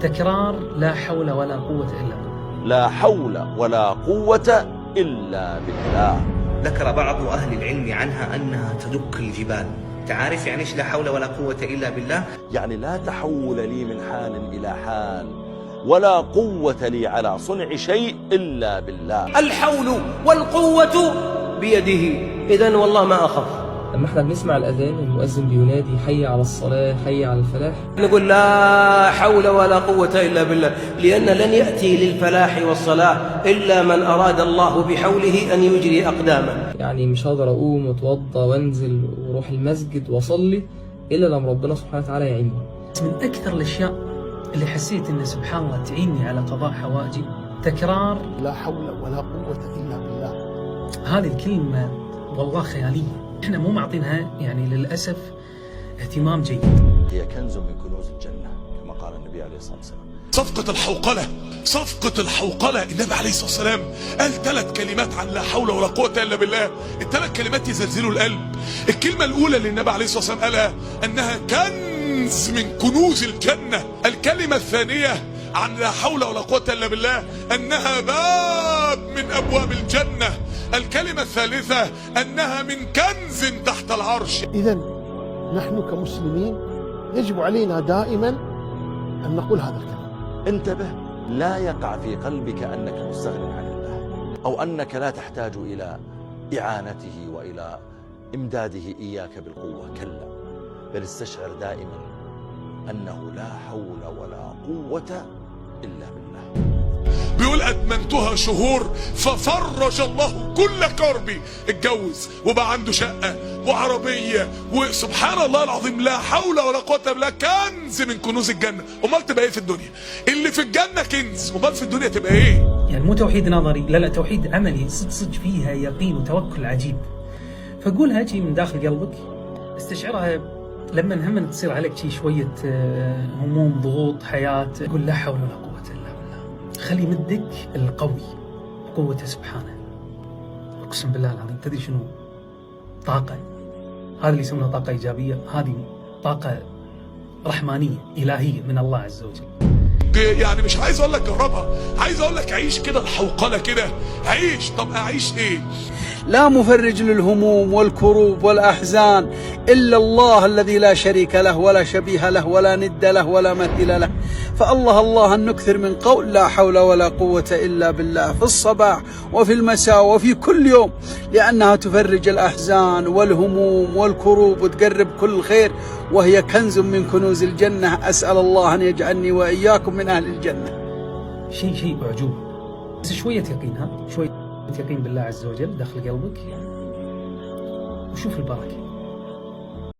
تكرار لا حول ولا قوة إلا بالله. لا حول ولا قوة إلا بالله. ذكر بعض أهل العلم عنها أنها تدك الجبال. تعرف يعني إيش لا حول ولا قوة إلا بالله؟ يعني لا تحول لي من حال إلى حال، ولا قوة لي على صنع شيء إلا بالله. الحول والقوة بيده، إذن والله ما أخاف. لما احنا بنسمع الأذان المؤذن بينادي حي على الصلاة حي على الفلاح، نقول لا حول ولا قوة إلا بالله، لأن لن يأتي للفلاح والصلاة إلا من أراد الله بحوله أن يجري أقدامه. يعني مش هقدر أقوم وأتوضى وأنزل وأروح المسجد وأصلي إلا لما ربنا سبحانه وتعالى يعيني. من أكثر الأشياء اللي حسيت إن سبحان الله تعيني على قضاء حوائجي تكرار لا حول ولا قوة إلا بالله. هذه الكلمة والله خيالية، احنا مو معطينها يعني للأسف اهتمام جيد. هي كنز من كنوز الجنة كما قال النبي عليه الصلاة والسلام. صفقة الحوقلة النبي عليه الصلاة والسلام قال 3 كلمات عن لا حول ولا قوة إلا بالله. ال3 كلمات يزلزلوا القلب. الكلمة الأولى اللي النبي عليه الصلاة والسلام قالها أنها كنز من كنوز الجنة. الكلمة الثانية عن لا حول ولا قوة إلا بالله أنها باب من أبواب الجنة. الكلمة الثالثة أنها من كنز تحت العرش. إذن نحن كمسلمين يجب علينا دائما أن نقول هذا الكلام. انتبه، لا يقع في قلبك أنك مستغن عن الله، أو أنك لا تحتاج إلى إعانته وإلى إمداده إياك بالقوة، كلا، بل استشعر دائما أنه لا حول ولا قوة إلا بالله. بيقول أدمنتها شهور ففرج الله كل كربي. اتجوز وبقى عنده شقة وعربية، وسبحان الله العظيم لا حول ولا قوة إلا بالله كنز من كنوز الجنة. أمال تبقى إيه في الدنيا؟ اللي في الجنة كنز، أمال في الدنيا تبقى إيه؟ يعني مو توحيد نظري، لا توحيد عملي، صدق فيها يقين وتوكل عجيب. فقولها هيك من داخل قلبك، استشعرها لما هم تصير عليك شوية هموم ضغوط حياة، قول لا حول ولا قوة إلا بالله. خلي مدك القوي قوته سبحانه. أقسم بالله العظيم تدري شنو؟ طاقة. هذا اللي يسمونها طاقة إيجابية، هذه طاقة رحمانية إلهية من الله عز وجل. يعني مش عايز اقول لك جربها، عايز اقول لك عيش كده الحوقلة كده، عيش. طب اعيش ايه؟ لا مفرج للهموم والكروب والأحزان إلا الله الذي لا شريك له ولا شبيه له ولا ند له ولا مثيل له. فالله أن نكثر من قول لا حول ولا قوة إلا بالله في الصباح وفي المساء وفي كل يوم، لأنها تفرج الأحزان والهموم والكروب وتقرب كل خير، وهي كنز من كنوز الجنة. أسأل الله أن يجعلني وإياكم من أهل الجنة. شيء أعجوب، بس شوية يقين، شوية يقين بالله عز وجل داخل قلبك، وشوف البركة.